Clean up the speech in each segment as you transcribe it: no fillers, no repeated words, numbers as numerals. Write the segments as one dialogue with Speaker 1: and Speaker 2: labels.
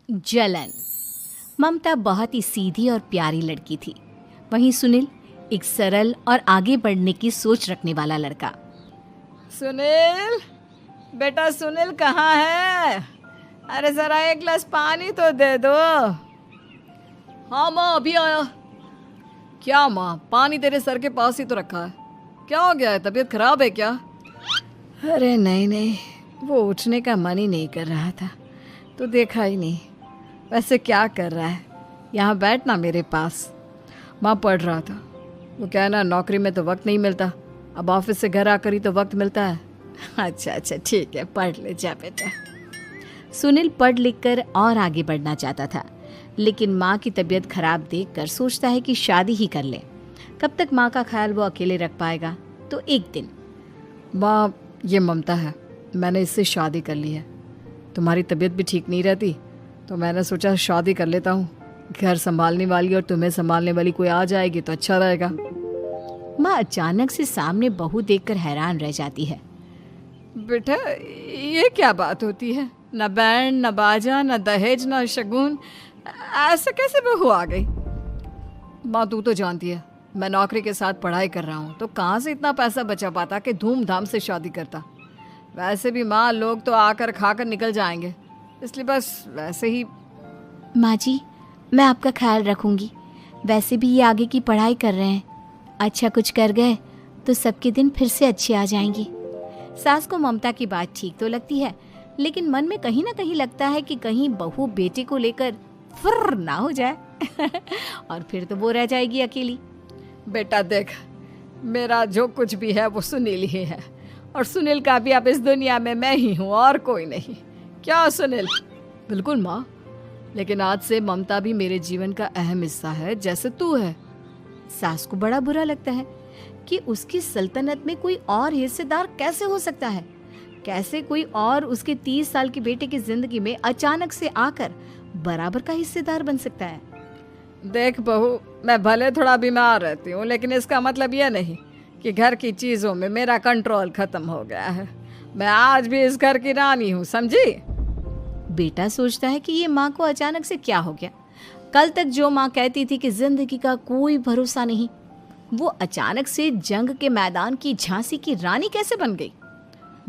Speaker 1: जलन। ममता बहुत ही सीधी और प्यारी लड़की थी, वहीं सुनील एक सरल और आगे बढ़ने की सोच रखने वाला लड़का।
Speaker 2: सुनील, बेटा सुनील कहाँ है? अरे जरा एक गिलास पानी तो दे दो। हाँ माँ, अभी आया। क्या माँ, पानी तेरे सर के पास ही तो रखा है, क्या हो गया है? तबीयत खराब है क्या? अरे नहीं नहीं, वो उठने का मन ही नहीं कर रहा था तो देखा ही नहीं। वैसे क्या कर रहा है? यहाँ बैठना मेरे पास। माँ पढ़ रहा था। वो क्या है ना, नौकरी में तो वक्त नहीं मिलता, अब ऑफिस से घर आकर ही तो वक्त मिलता है। अच्छा अच्छा ठीक है, पढ़ ले जा बेटा।
Speaker 1: सुनील पढ़ लिख कर और आगे बढ़ना चाहता था, लेकिन माँ की तबीयत खराब देखकर सोचता है कि शादी ही कर ले। कब तक माँ का ख्याल वो अकेले रख पाएगा? तो एक दिन,
Speaker 2: माँ ये ममता है, मैंने इससे शादी कर ली है। तुम्हारी तबीयत भी ठीक नहीं रहती तो मैंने सोचा शादी कर लेता हूँ। घर संभालने वाली और तुम्हें संभालने वाली कोई आ जाएगी तो अच्छा रहेगा।
Speaker 1: माँ अचानक से सामने बहू देखकर हैरान रह जाती है।
Speaker 2: बेटा ये क्या बात होती है? न बैंड, न बाजा, न दहेज, न शगुन, ऐसे कैसे बहू आ गई? माँ तू तो जानती है मैं नौकरी के साथ पढ़ाई कर रहा हूँ, तो कहाँ से इतना पैसा बचा पाता कि धूमधाम से शादी करता। वैसे भी माँ, लोग तो आकर खाकर निकल जाएंगे, इसलिए बस वैसे ही।
Speaker 1: माँ जी, मैं आपका ख्याल रखूंगी। वैसे भी ये आगे की पढ़ाई कर रहे हैं, अच्छा कुछ कर गए तो सबके दिन फिर से अच्छे आ जाएंगे। सास को ममता की बात ठीक तो लगती है, लेकिन मन में कहीं ना कहीं लगता है कि कहीं बहू बेटे को लेकर फुर्र ना हो जाए और फिर तो वो रह जाएगी अकेली।
Speaker 2: बेटा देख, मेरा जो कुछ भी है वो सुनील ही है, और सुनील का भी अब इस दुनिया में मैं ही हूँ और कोई नहीं। क्या सुनील? बिल्कुल माँ, लेकिन आज से ममता भी मेरे जीवन का अहम हिस्सा है, जैसे तू है।
Speaker 1: सास को बड़ा बुरा लगता है कि उसकी सल्तनत में कोई और हिस्सेदार कैसे हो सकता है। कैसे कोई और उसके 30 साल के बेटे की जिंदगी में अचानक से आकर बराबर का हिस्सेदार बन सकता है।
Speaker 2: देख बहू, मैं भले थोड़ा बीमार रहती हूँ, लेकिन इसका मतलब यह नहीं कि घर की चीज़ों में मेरा कंट्रोल खत्म हो गया है। मैं आज भी इस घर की रानी हूँ, समझी?
Speaker 1: बेटा सोचता है कि ये माँ को अचानक से क्या हो गया। कल तक जो माँ कहती थी कि जिंदगी का कोई भरोसा नहीं, वो अचानक से जंग के मैदान की झांसी की रानी कैसे बन गई?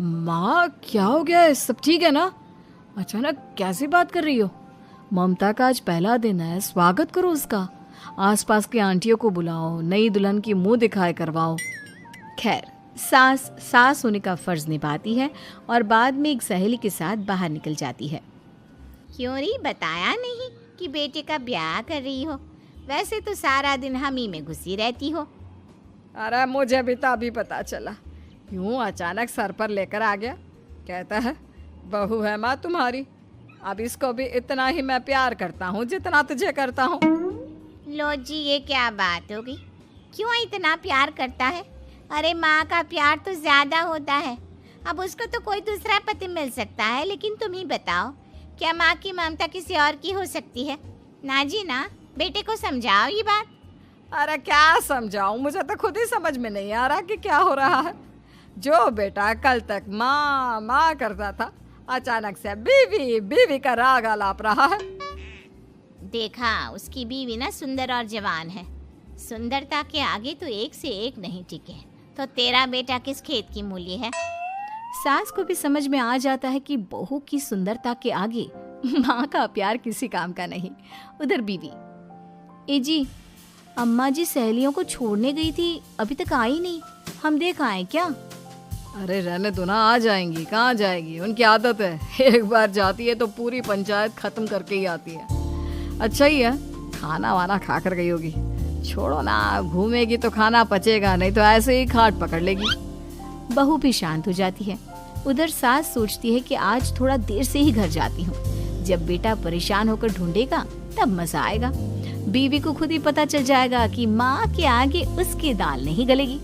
Speaker 2: माँ क्या हो गया है? सब ठीक है ना? अचानक कैसी बात कर रही हो? ममता का आज पहला दिन है, स्वागत करो उसका। आसपास की आंटियों को बुलाओ, नई दुल्हन की मुंह दिखाए करवाओ।
Speaker 1: खैर, सास होने का फर्ज निभाती है और बाद में एक सहेली के साथ बाहर निकल जाती है।
Speaker 3: क्यों नहीं बताया नहीं कि बेटे का ब्याह कर रही हो? वैसे तो सारा दिन हम ही में घुसी रहती हो।
Speaker 2: अरे मुझे भी तो अभी पता चला, यूं अचानक सर पर लेकर आ गया। कहता है बहू है माँ तुम्हारी, अब इसको भी इतना ही मैं प्यार करता हूँ जितना तुझे करता हूँ।
Speaker 3: लो जी, ये क्या बात होगी? क्यों इतना प्यार करता है? अरे माँ का प्यार तो ज्यादा होता है। अब उसको तो कोई दूसरा पति मिल सकता है, लेकिन तुम ही बताओ, क्या माँ की ममता किसी और की हो सकती है? ना जी ना, बेटे को समझाओ ये बात।
Speaker 2: अरे क्या समझाऊं, मुझे तो खुद ही समझ में नहीं आ रहा कि क्या हो रहा है। जो बेटा कल तक माँ माँ करता था, अचानक से बीवी बीवी का राग आलाप रहा है।
Speaker 3: देखा, उसकी बीवी ना सुंदर और जवान है। सुंदरता के आगे तो एक से एक नहीं टिके, तो तेरा बेटा किस खेत की मूली है?
Speaker 1: सास को भी समझ में आ जाता है कि बहू की सुंदरता के आगे माँ का प्यार किसी काम का नहीं। उधर बीवी, ए जी, अम्मा जी सहेलियों को छोड़ने गई थी, अभी तक आई नहीं, हम देख आए क्या?
Speaker 2: अरे रहने दो ना, आ जाएंगी। कहाँ जाएगी, उनकी आदत है, एक बार जाती है तो पूरी पंचायत खत्म करके ही आती है। अच्छा ही है, खाना वाना खा कर गई होगी। छोड़ो ना, घूमेगी तो खाना पचेगा, नहीं तो ऐसे ही खाट पकड़ लेगी।
Speaker 1: बहू भी शांत हो जाती है। उधर सास सोचती है कि आज थोड़ा देर से ही घर जाती हूँ, जब बेटा परेशान होकर ढूंढेगा तब मजा आएगा। बीवी को खुद ही पता चल जाएगा कि माँ के आगे उसकी दाल नहीं गलेगी।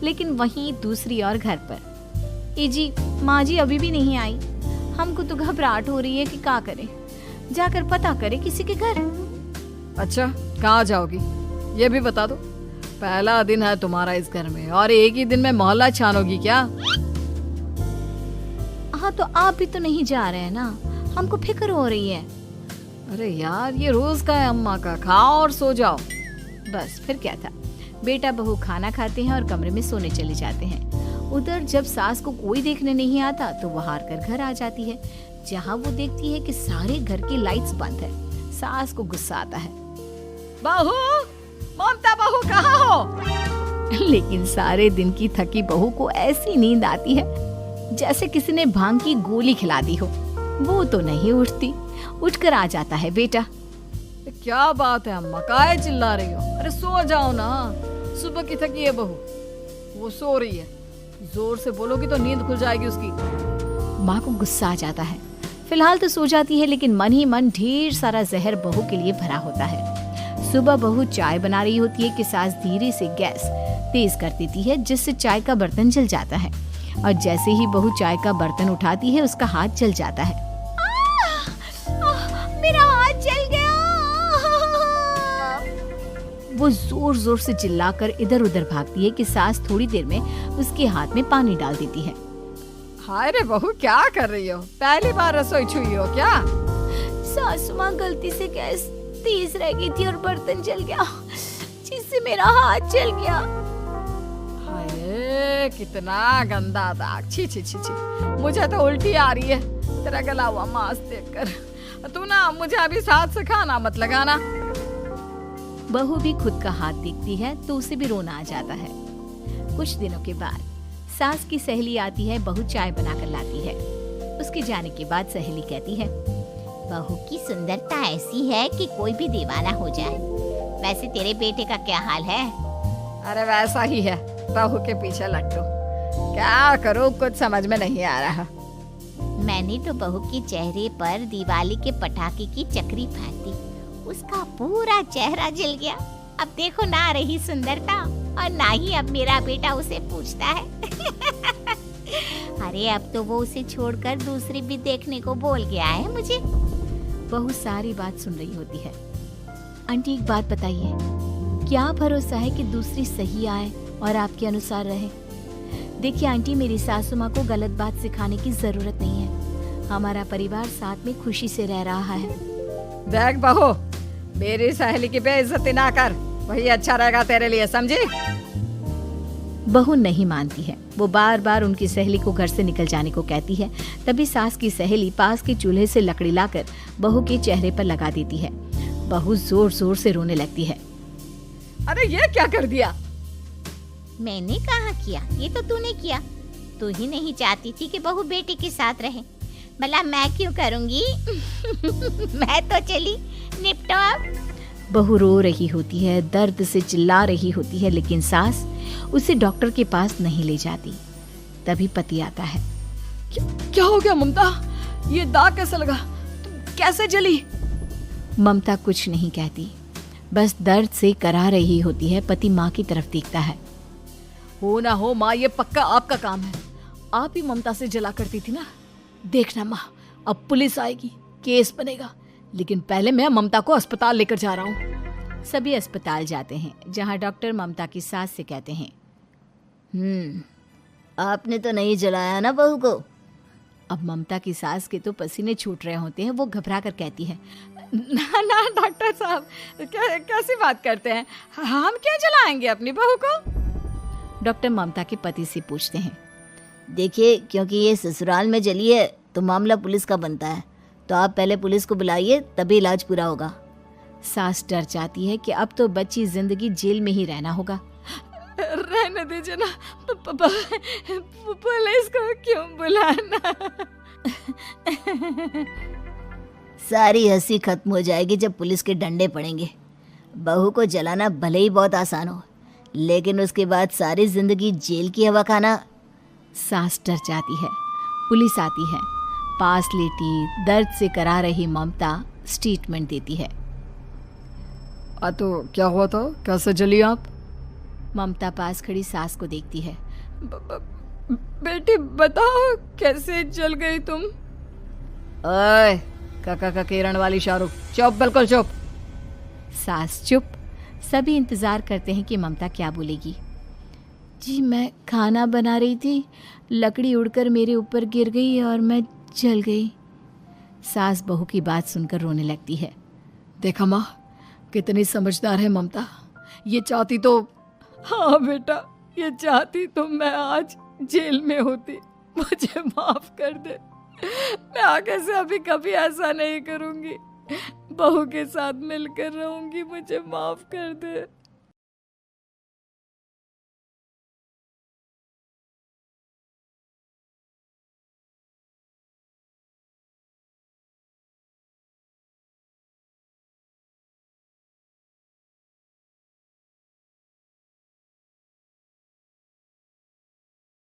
Speaker 1: लेकिन वहीं दूसरी ओर घर पर, ए जी, माँ जी अभी भी नहीं आई, हमको तो घबराहट हो रही है कि क्या करें, जाकर पता करें किसी के घर।
Speaker 2: अच्छा, कहाँ जाओगी ये भी बता दो। पहला दिन है तुम्हारा इस घर में और एक ही दिन में मोहल्ला छानोगी क्या?
Speaker 1: हाँ, तो आप भी तो नहीं जा रहे हैं ना, हमको फिक्र हो रही है।
Speaker 2: अरे यार, ये रोज का है अम्मा का, खाओ और सो जाओ।
Speaker 1: बस फिर क्या था। बेटा बहू खाना खाते हैं और कमरे में सोने चले जाते हैं। उधर जब सास को कोई देखने नहीं आता तो वो हार कर घर आ जाती है, जहाँ वो देखती है कि सारे घर की लाइट्स बंद है। सास को गुस्सा आता है।
Speaker 2: बहू, ममता बहू कहाँ हो?
Speaker 1: लेकिन सारे दिन की थकी बहू को ऐसी नींद आती है जैसे किसी ने भांग की गोली खिला दी हो। वो तो नहीं उठती। उठकर आ जाता है बेटा।
Speaker 2: क्या बात है अम्मा, काहे चिल्ला रही हो? अरे सो जाओ ना, सुबह की थकी है बहू, वो सो रही है। जोर से बोलोगी तो नींद खुल जाएगी उसकी।
Speaker 1: माँ को गुस्सा आ जाता है। फिलहाल तो सो जाती है, लेकिन मन ही मन ढेर सारा जहर बहू के लिए भरा होता है। सुबह बहू चाय बना रही होती है कि सास धीरे से गैस तेज कर देती है, जिससे चाय का बर्तन जल जाता है। और जैसे ही बहू चाय का बर्तन उठाती है, उसका हाथ जल जाता है।
Speaker 3: मेरा हाथ जल गया।
Speaker 1: वो जोर जोर से चिल्लाकर इधर उधर भागती है कि सास थोड़ी देर में उसके हाथ में पानी डाल देती है।
Speaker 2: हाय रे बहू, क्या कर रही हो? पहली बार रसोई छुई हो क्या?
Speaker 1: सासू माँ गलती से गैस तेज रह गई थी और बर्तन जल गया, जिससे मेरा हाथ जल गया।
Speaker 2: हाय, कितना गंदा दाग। छी छी छी छी, मुझे तो उल्टी आ रही है तेरा गला हुआ मांस देखकर। तू ना मुझे अभी साथ से खाना मत लगाना।
Speaker 1: बहू भी खुद का हाथ देखती है तो उसे भी रोना आ जाता है। कुछ दिनों के बाद सास की सहेली आती है। बहू चाय बनाकर लाती है। उसके जाने के बाद सहेली कहती है,
Speaker 3: बहू की सुंदरता ऐसी है कि कोई भी दीवाना हो जाए। वैसे तेरे बेटे का क्या हाल है?
Speaker 2: अरे वैसा ही है, बहू के पीछे लट्टू। क्या करूं, कुछ समझ में नहीं आ रहा।
Speaker 3: मैंने तो बहू के चेहरे पर दिवाली के पटाखे की चक्री फेंकी, उसका पूरा चेहरा जल गया। अब देखो ना रही सुंदरता, और ना ही अब मेरा बेटा उसे पूछता है। अरे अब तो वो उसे छोड़कर दूसरी भी देखने को बोल गया है मुझे।
Speaker 1: बहू सारी बात सुन रही होती है। आंटी एक बात बताइए, क्या भरोसा है कि दूसरी सही आए और आपके अनुसार रहे? देखिए आंटी, मेरी सासू माँ को गलत बात सिखाने की जरूरत नहीं है। हमारा परिवार साथ में खुशी से रह रहा है।
Speaker 2: देख बहू, मेरी सहेली की बेइज्जती ना कर, वही अच्छा रहेगा तेरे लिए, समझी?
Speaker 1: बहू नहीं मानती है। वो बार बार उनकी सहेली को घर से निकल जाने को कहती है। तभी सास की सहेली पास के चूल्हे से लकड़ी लाकर बहू के चेहरे पर लगा देती है। बहू जोर जोर से रोने लगती है।
Speaker 2: अरे ये क्या कर दिया?
Speaker 3: मैंने कहाँ किया, ये तो तूने किया। तू ही नहीं चाहती थी कि बहू बेटे के साथ रहे, भला मैं क्यों करूँगी? मैं तो चली, निपटो अब।
Speaker 1: बहू रो रही होती है, दर्द से चिल्ला रही होती है, लेकिन सास उसे डॉक्टर के पास नहीं ले जाती। तभी पति आता है।
Speaker 2: क्या हो गया ममता? ये दाग कैसे लगा? तुम कैसे जली?
Speaker 1: ममता कुछ नहीं कहती, बस दर्द से करा रही होती है। पति माँ की तरफ देखता है।
Speaker 2: हो ना हो माँ, ये पक्का आपका काम है। आप ही ममता से जला करती थी ना। देखना माँ, अब पुलिस आएगी, केस बनेगा, लेकिन पहले मैं ममता को अस्पताल लेकर जा रहा हूँ।
Speaker 1: सभी अस्पताल जाते हैं, जहाँ डॉक्टर ममता की सास से कहते हैं,
Speaker 3: आपने तो नहीं जलाया ना बहू को?
Speaker 1: अब ममता की सास के तो पसीने छूट रहे होते हैं। वो घबरा कर कहती है,
Speaker 2: ना ना डॉक्टर साहब, कैसी बात करते हैं? हम क्या जलाएंगे अपनी बहू को?
Speaker 1: डॉक्टर ममता के पति से पूछते हैं।
Speaker 3: देखिए, क्योंकि ये ससुराल में जली है तो मामला पुलिस का बनता है, तो आप पहले पुलिस को बुलाइए, तभी इलाज पूरा होगा।
Speaker 1: सास डर जाती है कि अब तो बच्ची जिंदगी जेल में ही रहना होगा।
Speaker 2: रहने दीजिए ना, पुलिस को क्यों बुलाना?
Speaker 3: सारी हंसी खत्म हो जाएगी जब पुलिस के डंडे पड़ेंगे। बहू को जलाना भले ही बहुत आसान हो, लेकिन उसके बाद सारी जिंदगी जेल की हवा खाना।
Speaker 1: सास डर जाती है। पुलिस आती है। पास लेटी दर्द से करा रही ममता स्टेटमेंट देती है।
Speaker 2: तो क्या हुआ था? कैसे जली आप?
Speaker 1: ममता पास खड़ी सास को देखती है।
Speaker 2: बेटी बताओ, कैसे जल गई तुम? ओए, काका का किरण वाली शाहरुख, चुप, बिल्कुल चुप।
Speaker 1: सास चुप। सभी इंतजार करते हैं कि ममता क्या बोलेगी। जी, मैं खाना बना रही थी, लकड़ी उड़कर मेरे ऊपर गिर गई और मैं जल गई। सास बहू की बात सुनकर रोने लगती है।
Speaker 2: देखा माँ, कितनी समझदार है ममता। ये चाहती तो, हाँ बेटा, ये चाहती तो मैं आज जेल में होती। मुझे माफ कर दे। मैं आगे से अभी कभी ऐसा नहीं करूंगी। बहू के साथ मिलकर रहूंगी। मुझे माफ कर दे।